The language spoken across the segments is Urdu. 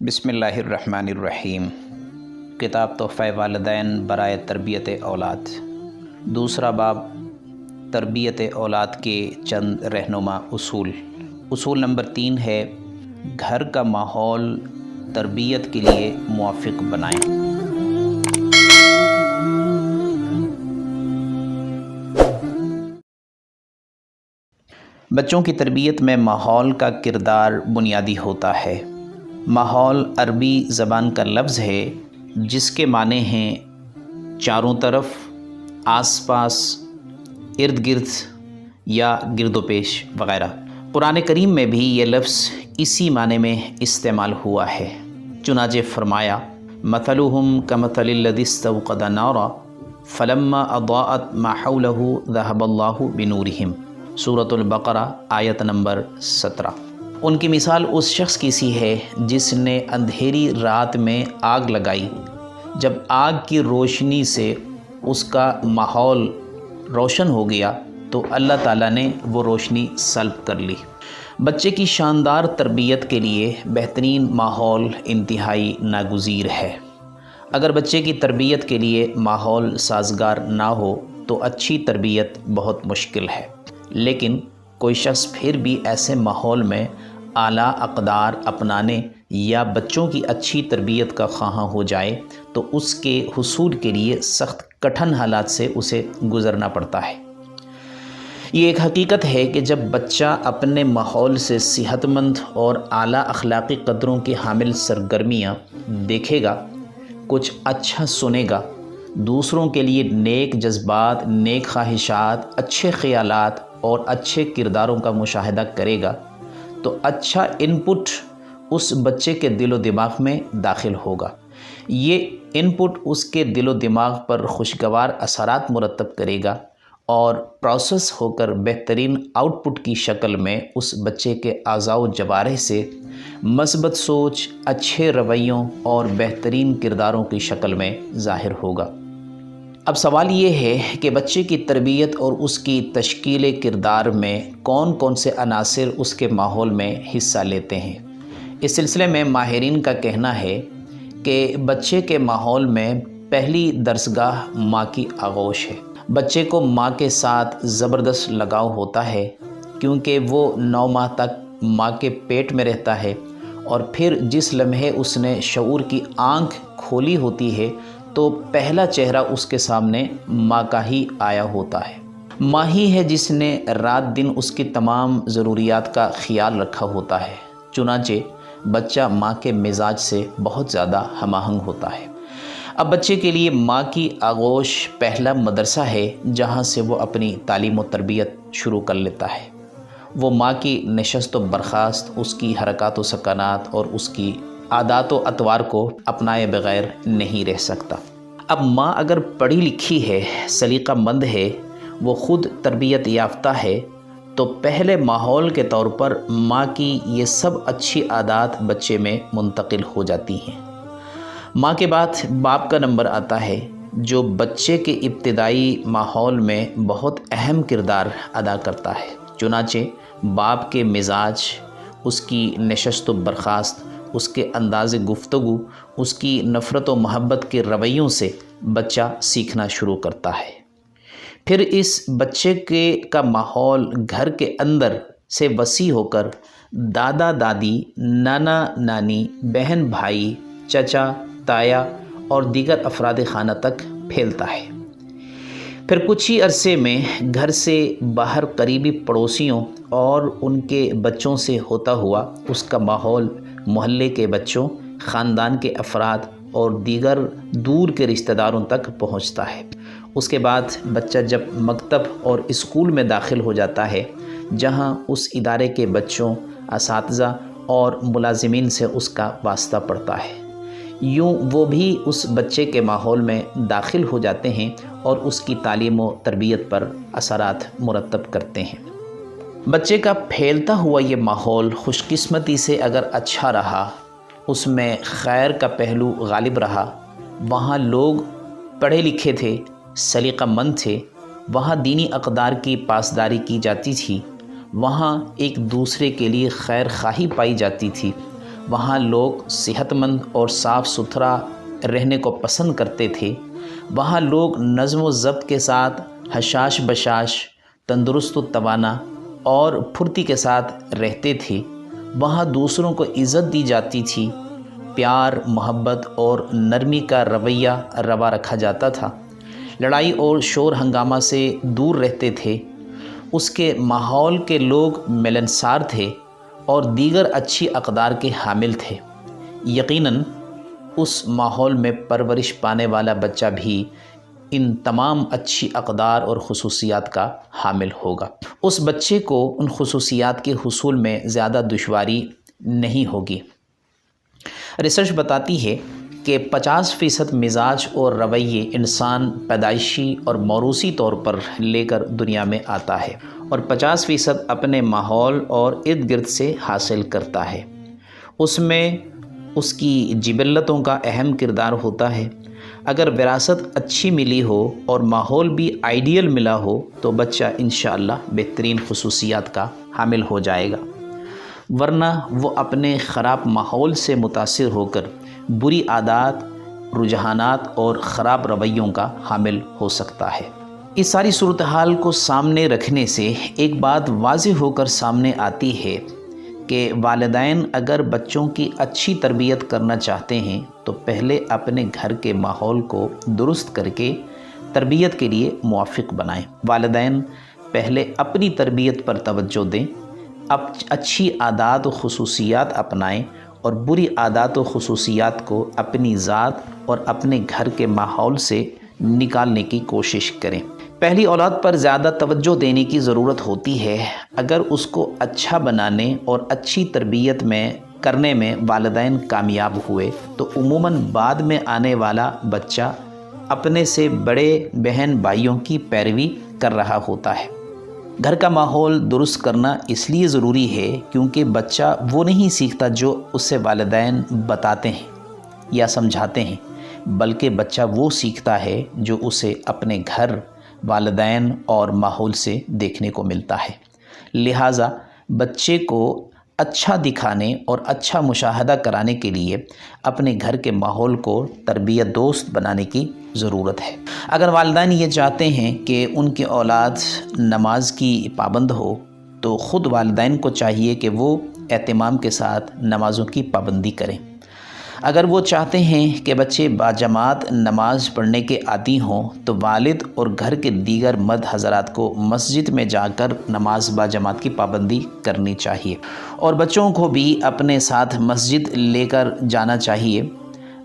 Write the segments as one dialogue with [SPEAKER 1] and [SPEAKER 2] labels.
[SPEAKER 1] بسم اللہ الرحمن الرحیم۔ کتاب تحفہ والدین برائے تربیت اولاد، دوسرا باب تربیت اولاد کے چند رہنما اصول نمبر 3 ہے، گھر کا ماحول تربیت کے لیے موافق بنائیں۔ بچوں کی تربیت میں ماحول کا کردار بنیادی ہوتا ہے۔ ماحول عربی زبان کا لفظ ہے جس کے معنی ہیں چاروں طرف، آس پاس، ارد گرد یا گرد و پیش وغیرہ۔ قرآن کریم میں بھی یہ لفظ اسی معنی میں استعمال ہوا ہے، چنانچہ فرمایا مثلهم كمثل الذي استوقد نارا فلما اضاءت ما حوله ذهب الله بنورهم، سورۃ البقرہ آیت نمبر 17۔ ان کی مثال اس شخص کی سی ہے جس نے اندھیری رات میں آگ لگائی، جب آگ کی روشنی سے اس کا ماحول روشن ہو گیا تو اللہ تعالیٰ نے وہ روشنی سلب کر لی۔ بچے کی شاندار تربیت کے لیے بہترین ماحول انتہائی ناگزیر ہے۔ اگر بچے کی تربیت کے لیے ماحول سازگار نہ ہو تو اچھی تربیت بہت مشکل ہے، لیکن کوئی شخص پھر بھی ایسے ماحول میں اعلیٰ اقدار اپنانے یا بچوں کی اچھی تربیت کا خواہاں ہو جائے تو اس کے حصول کے لیے سخت کٹھن حالات سے اسے گزرنا پڑتا ہے۔ یہ ایک حقیقت ہے کہ جب بچہ اپنے ماحول سے صحت مند اور اعلیٰ اخلاقی قدروں کی حامل سرگرمیاں دیکھے گا، کچھ اچھا سنے گا، دوسروں کے لیے نیک جذبات، نیک خواہشات، اچھے خیالات اور اچھے کرداروں کا مشاہدہ کرے گا تو اچھا ان پٹ اس بچے کے دل و دماغ میں داخل ہوگا۔ یہ ان پٹ اس کے دل و دماغ پر خوشگوار اثرات مرتب کرے گا اور پروسیس ہو کر بہترین آؤٹ پٹ کی شکل میں اس بچے کے اعضاء و جوارح سے مثبت سوچ، اچھے رویوں اور بہترین کرداروں کی شکل میں ظاہر ہوگا۔ اب سوال یہ ہے کہ بچے کی تربیت اور اس کی تشکیل کردار میں کون کون سے عناصر اس کے ماحول میں حصہ لیتے ہیں۔ اس سلسلے میں ماہرین کا کہنا ہے کہ بچے کے ماحول میں پہلی درسگاہ ماں کی آغوش ہے۔ بچے کو ماں کے ساتھ زبردست لگاؤ ہوتا ہے کیونکہ وہ 9 ماہ تک ماں کے پیٹ میں رہتا ہے، اور پھر جس لمحے اس نے شعور کی آنکھ کھولی ہوتی ہے تو پہلا چہرہ اس کے سامنے ماں کا ہی آیا ہوتا ہے۔ ماں ہی ہے جس نے رات دن اس کی تمام ضروریات کا خیال رکھا ہوتا ہے، چنانچہ بچہ ماں کے مزاج سے بہت زیادہ ہم آہنگ ہوتا ہے۔ اب بچے کے لیے ماں کی آغوش پہلا مدرسہ ہے جہاں سے وہ اپنی تعلیم و تربیت شروع کر لیتا ہے۔ وہ ماں کی نشست و برخاست، اس کی حرکات و سکنات اور اس کی عادات و اطوار کو اپنائے بغیر نہیں رہ سکتا۔ اب ماں اگر پڑھی لکھی ہے، سلیقہ مند ہے، وہ خود تربیت یافتہ ہے تو پہلے ماحول کے طور پر ماں کی یہ سب اچھی عادات بچے میں منتقل ہو جاتی ہیں۔ ماں کے بعد باپ کا نمبر آتا ہے جو بچے کے ابتدائی ماحول میں بہت اہم کردار ادا کرتا ہے، چنانچہ باپ کے مزاج، اس کی نشست و برخاست، اس کے انداز گفتگو، اس کی نفرت و محبت کے رویوں سے بچہ سیکھنا شروع کرتا ہے۔ پھر اس بچے کا ماحول گھر کے اندر سے وسیع ہو کر دادا دادی، نانا نانی، بہن بھائی، چچا تایا اور دیگر افراد خانہ تک پھیلتا ہے۔ پھر کچھ ہی عرصے میں گھر سے باہر قریبی پڑوسیوں اور ان کے بچوں سے ہوتا ہوا اس کا ماحول محلے کے بچوں، خاندان کے افراد اور دیگر دور کے رشتہ داروں تک پہنچتا ہے۔ اس کے بعد بچہ جب مکتب اور اسکول میں داخل ہو جاتا ہے جہاں اس ادارے کے بچوں، اساتذہ اور ملازمین سے اس کا واسطہ پڑتا ہے، یوں وہ بھی اس بچے کے ماحول میں داخل ہو جاتے ہیں اور اس کی تعلیم و تربیت پر اثرات مرتب کرتے ہیں۔ بچے کا پھیلتا ہوا یہ ماحول خوش قسمتی سے اگر اچھا رہا، اس میں خیر کا پہلو غالب رہا، وہاں لوگ پڑھے لکھے تھے، سلیقہ مند تھے، وہاں دینی اقدار کی پاسداری کی جاتی تھی، وہاں ایک دوسرے کے لیے خیر خواہی پائی جاتی تھی، وہاں لوگ صحت مند اور صاف ستھرا رہنے کو پسند کرتے تھے، وہاں لوگ نظم و ضبط کے ساتھ حشاش بشاش، تندرست و توانا اور پھرتی کے ساتھ رہتے تھے، وہاں دوسروں کو عزت دی جاتی تھی، پیار محبت اور نرمی کا رویہ روا رکھا جاتا تھا، لڑائی اور شور ہنگامہ سے دور رہتے تھے، اس کے ماحول کے لوگ ملنسار تھے اور دیگر اچھی اقدار کے حامل تھے۔ یقیناً اس ماحول میں پرورش پانے والا بچہ بھی ان تمام اچھی اقدار اور خصوصیات کا حامل ہوگا۔ اس بچے کو ان خصوصیات کے حصول میں زیادہ دشواری نہیں ہوگی۔ ریسرچ بتاتی ہے کہ 50% مزاج اور رویے انسان پیدائشی اور موروثی طور پر لے کر دنیا میں آتا ہے اور 50% اپنے ماحول اور ارد گرد سے حاصل کرتا ہے۔ اس میں اس کی جبلتوں کا اہم کردار ہوتا ہے۔ اگر وراثت اچھی ملی ہو اور ماحول بھی آئیڈیل ملا ہو تو بچہ انشاءاللہ بہترین خصوصیات کا حامل ہو جائے گا، ورنہ وہ اپنے خراب ماحول سے متاثر ہو کر بری عادات، رجحانات اور خراب رویوں کا حامل ہو سکتا ہے۔ اس ساری صورتحال کو سامنے رکھنے سے ایک بات واضح ہو کر سامنے آتی ہے کہ والدین اگر بچوں کی اچھی تربیت کرنا چاہتے ہیں تو پہلے اپنے گھر کے ماحول کو درست کر کے تربیت کے لیے موافق بنائیں۔ والدین پہلے اپنی تربیت پر توجہ دیں، اچھی عادات و خصوصیات اپنائیں اور بری عادات و خصوصیات کو اپنی ذات اور اپنے گھر کے ماحول سے نکالنے کی کوشش کریں۔ پہلی اولاد پر زیادہ توجہ دینے کی ضرورت ہوتی ہے۔ اگر اس کو اچھا بنانے اور اچھی تربیت کرنے میں والدین کامیاب ہوئے تو عموماً بعد میں آنے والا بچہ اپنے سے بڑے بہن بھائیوں کی پیروی کر رہا ہوتا ہے۔ گھر کا ماحول درست کرنا اس لیے ضروری ہے کیونکہ بچہ وہ نہیں سیکھتا جو اسے والدین بتاتے ہیں یا سمجھاتے ہیں، بلکہ بچہ وہ سیکھتا ہے جو اسے اپنے گھر، والدین اور ماحول سے دیکھنے کو ملتا ہے۔ لہٰذا بچے کو اچھا دکھانے اور اچھا مشاہدہ کرانے کے لیے اپنے گھر کے ماحول کو تربیت دوست بنانے کی ضرورت ہے۔ اگر والدین یہ چاہتے ہیں کہ ان کی اولاد نماز کی پابند ہو تو خود والدین کو چاہیے کہ وہ اہتمام کے ساتھ نمازوں کی پابندی کریں۔ اگر وہ چاہتے ہیں کہ بچے باجماعت نماز پڑھنے کے عادی ہوں تو والد اور گھر کے دیگر مرد حضرات کو مسجد میں جا کر نماز باجماعت کی پابندی کرنی چاہیے اور بچوں کو بھی اپنے ساتھ مسجد لے کر جانا چاہیے۔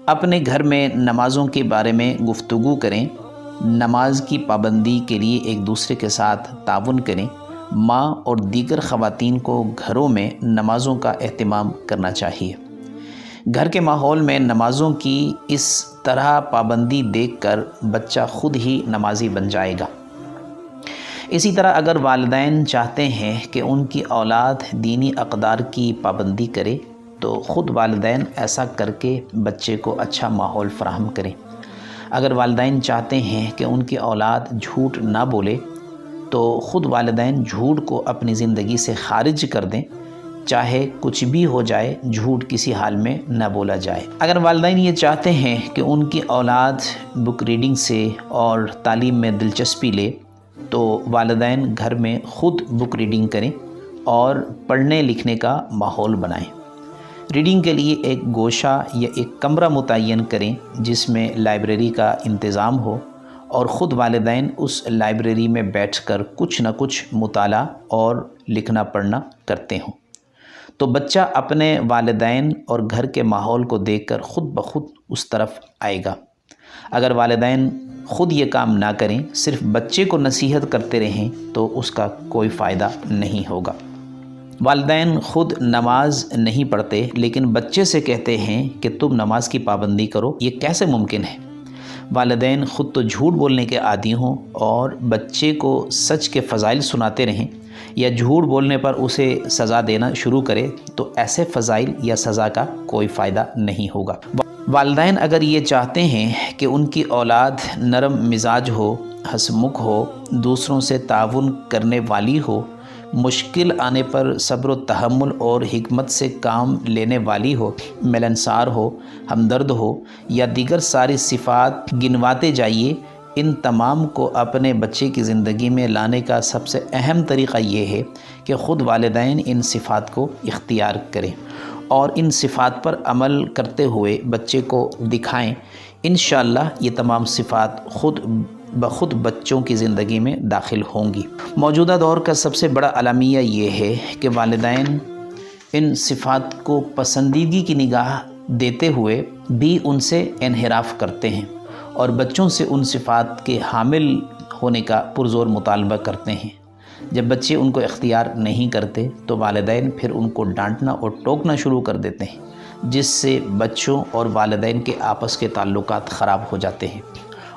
[SPEAKER 1] اپنے گھر میں نمازوں کے بارے میں گفتگو کریں، نماز کی پابندی کے لیے ایک دوسرے کے ساتھ تعاون کریں۔ ماں اور دیگر خواتین کو گھروں میں نمازوں کا اہتمام کرنا چاہیے۔ گھر کے ماحول میں نمازوں کی اس طرح پابندی دیکھ کر بچہ خود ہی نمازی بن جائے گا۔ اسی طرح اگر والدین چاہتے ہیں کہ ان کی اولاد دینی اقدار کی پابندی کرے تو خود والدین ایسا کر کے بچے کو اچھا ماحول فراہم کریں۔ اگر والدین چاہتے ہیں کہ ان کی اولاد جھوٹ نہ بولے تو خود والدین جھوٹ کو اپنی زندگی سے خارج کر دیں، چاہے کچھ بھی ہو جائے جھوٹ کسی حال میں نہ بولا جائے۔ اگر والدین یہ چاہتے ہیں کہ ان کی اولاد بک ریڈنگ سے اور تعلیم میں دلچسپی لے تو والدین گھر میں خود بک ریڈنگ کریں اور پڑھنے لکھنے کا ماحول بنائیں۔ ریڈنگ کے لیے ایک گوشہ یا ایک کمرہ متعین کریں جس میں لائبریری کا انتظام ہو اور خود والدین اس لائبریری میں بیٹھ کر کچھ نہ کچھ مطالعہ اور لکھنا پڑھنا کرتے ہوں تو بچہ اپنے والدین اور گھر کے ماحول کو دیکھ کر خود بخود اس طرف آئے گا۔ اگر والدین خود یہ کام نہ کریں، صرف بچے کو نصیحت کرتے رہیں تو اس کا کوئی فائدہ نہیں ہوگا۔ والدین خود نماز نہیں پڑھتے لیکن بچے سے کہتے ہیں کہ تم نماز کی پابندی کرو، یہ کیسے ممکن ہے؟ والدین خود تو جھوٹ بولنے کے عادی ہوں اور بچے کو سچ کے فضائل سناتے رہیں یا جھوٹ بولنے پر اسے سزا دینا شروع کرے تو ایسے فضائل یا سزا کا کوئی فائدہ نہیں ہوگا۔ والدین اگر یہ چاہتے ہیں کہ ان کی اولاد نرم مزاج ہو، ہنسمکھ ہو، دوسروں سے تعاون کرنے والی ہو، مشکل آنے پر صبر و تحمل اور حکمت سے کام لینے والی ہو، ملنسار ہو، ہمدرد ہو یا دیگر ساری صفات گنواتے جائیے، ان تمام کو اپنے بچے کی زندگی میں لانے کا سب سے اہم طریقہ یہ ہے کہ خود والدین ان صفات کو اختیار کریں اور ان صفات پر عمل کرتے ہوئے بچے کو دکھائیں۔ انشاءاللہ یہ تمام صفات خود بخود بچوں کی زندگی میں داخل ہوں گی۔ موجودہ دور کا سب سے بڑا المیہ یہ ہے کہ والدین ان صفات کو پسندیدگی کی نگاہ دیتے ہوئے بھی ان سے انحراف کرتے ہیں اور بچوں سے ان صفات کے حامل ہونے کا پرزور مطالبہ کرتے ہیں۔ جب بچے ان کو اختیار نہیں کرتے تو والدین پھر ان کو ڈانٹنا اور ٹوکنا شروع کر دیتے ہیں، جس سے بچوں اور والدین کے آپس کے تعلقات خراب ہو جاتے ہیں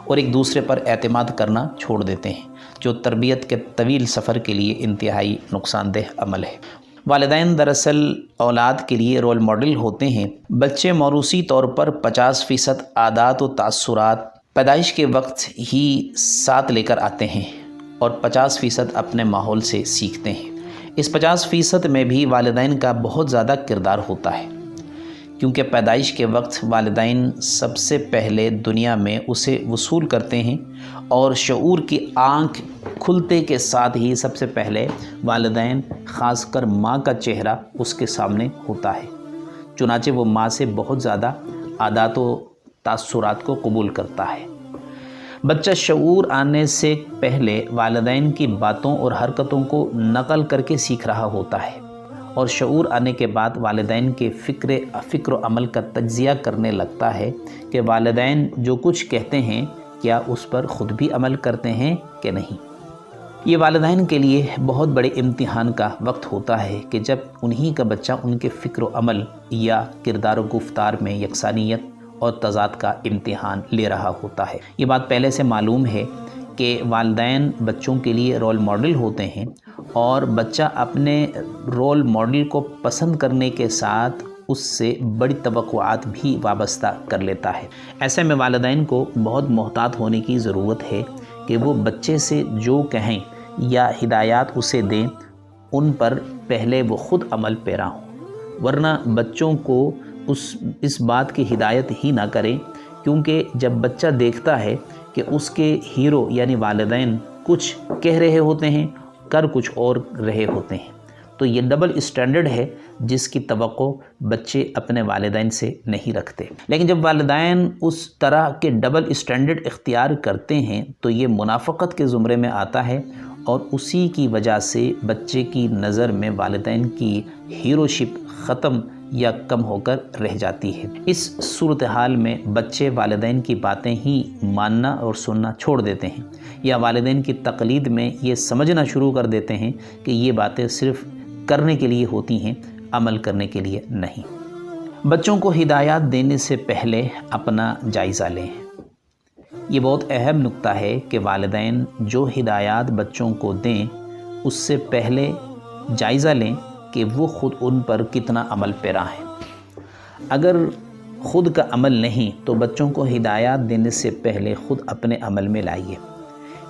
[SPEAKER 1] اور ایک دوسرے پر اعتماد کرنا چھوڑ دیتے ہیں، جو تربیت کے طویل سفر کے لیے انتہائی نقصان دہ عمل ہے۔ والدین دراصل اولاد کے لیے رول ماڈل ہوتے ہیں۔ بچے موروثی طور پر 50% عادات و تاثرات پیدائش کے وقت ہی ساتھ لے کر آتے ہیں اور 50% اپنے ماحول سے سیکھتے ہیں۔ اس 50% میں بھی والدین کا بہت زیادہ کردار ہوتا ہے، کیونکہ پیدائش کے وقت والدین سب سے پہلے دنیا میں اسے وصول کرتے ہیں اور شعور کی آنکھ کھلتے کے ساتھ ہی سب سے پہلے والدین، خاص کر ماں کا چہرہ اس کے سامنے ہوتا ہے، چنانچہ وہ ماں سے بہت زیادہ عادات و تاثرات کو قبول کرتا ہے۔ بچہ شعور آنے سے پہلے والدین کی باتوں اور حرکتوں کو نقل کر کے سیکھ رہا ہوتا ہے اور شعور آنے کے بعد والدین کے فکر و عمل کا تجزیہ کرنے لگتا ہے کہ والدین جو کچھ کہتے ہیں کیا اس پر خود بھی عمل کرتے ہیں کہ نہیں۔ یہ والدین کے لیے بہت بڑے امتحان کا وقت ہوتا ہے کہ جب انہی کا بچہ ان کے فکر و عمل یا کردار و گفتار میں یکسانیت اور تضاد کا امتحان لے رہا ہوتا ہے۔ یہ بات پہلے سے معلوم ہے کہ والدین بچوں کے لیے رول ماڈل ہوتے ہیں اور بچہ اپنے رول ماڈل کو پسند کرنے کے ساتھ اس سے بڑی توقعات بھی وابستہ کر لیتا ہے۔ ایسے میں والدین کو بہت محتاط ہونے کی ضرورت ہے کہ وہ بچے سے جو کہیں یا ہدایات اسے دیں ان پر پہلے وہ خود عمل پیرا ہوں، ورنہ بچوں کو اس بات کی ہدایت ہی نہ کریں، کیونکہ جب بچہ دیکھتا ہے کہ اس کے ہیرو یعنی والدین کچھ کہہ رہے ہوتے ہیں، کر کچھ اور رہے ہوتے ہیں، تو یہ ڈبل اسٹینڈرڈ ہے جس کی توقع بچے اپنے والدین سے نہیں رکھتے۔ لیکن جب والدین اس طرح کے ڈبل اسٹینڈرڈ اختیار کرتے ہیں تو یہ منافقت کے زمرے میں آتا ہے اور اسی کی وجہ سے بچے کی نظر میں والدین کی ہیروشپ ختم یا کم ہو کر رہ جاتی ہے۔ اس صورتحال میں بچے والدین کی باتیں ہی ماننا اور سننا چھوڑ دیتے ہیں یا والدین کی تقلید میں یہ سمجھنا شروع کر دیتے ہیں کہ یہ باتیں صرف کرنے کے لیے ہوتی ہیں، عمل کرنے کے لیے نہیں۔ بچوں کو ہدایات دینے سے پہلے اپنا جائزہ لیں۔ یہ بہت اہم نکتہ ہے کہ والدین جو ہدایات بچوں کو دیں اس سے پہلے جائزہ لیں کہ وہ خود ان پر کتنا عمل پیرا ہے۔ اگر خود کا عمل نہیں تو بچوں کو ہدایات دینے سے پہلے خود اپنے عمل میں لائیے،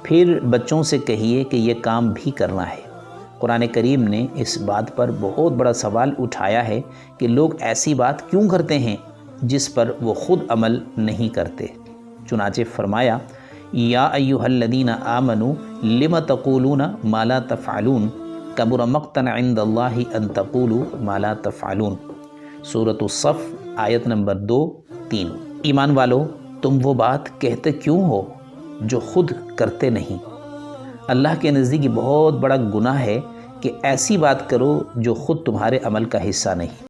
[SPEAKER 1] پھر بچوں سے کہیے کہ یہ کام بھی کرنا ہے۔ قرآن کریم نے اس بات پر بہت بڑا سوال اٹھایا ہے کہ لوگ ایسی بات کیوں کرتے ہیں جس پر وہ خود عمل نہیں کرتے۔ چنانچہ فرمایا یا ایھا الذین آمنوا لم تقولون ما لا تفعلون کبر مقتا عند اللہ ان تقولوا ما لا تفعلون۔ سورۃ الصف آیت نمبر 2-3۔ ایمان والو، تم وہ بات کہتے کیوں ہو جو خود کرتے نہیں؟ اللہ کے نزدیک بہت بڑا گناہ ہے کہ ایسی بات کرو جو خود تمہارے عمل کا حصہ نہیں۔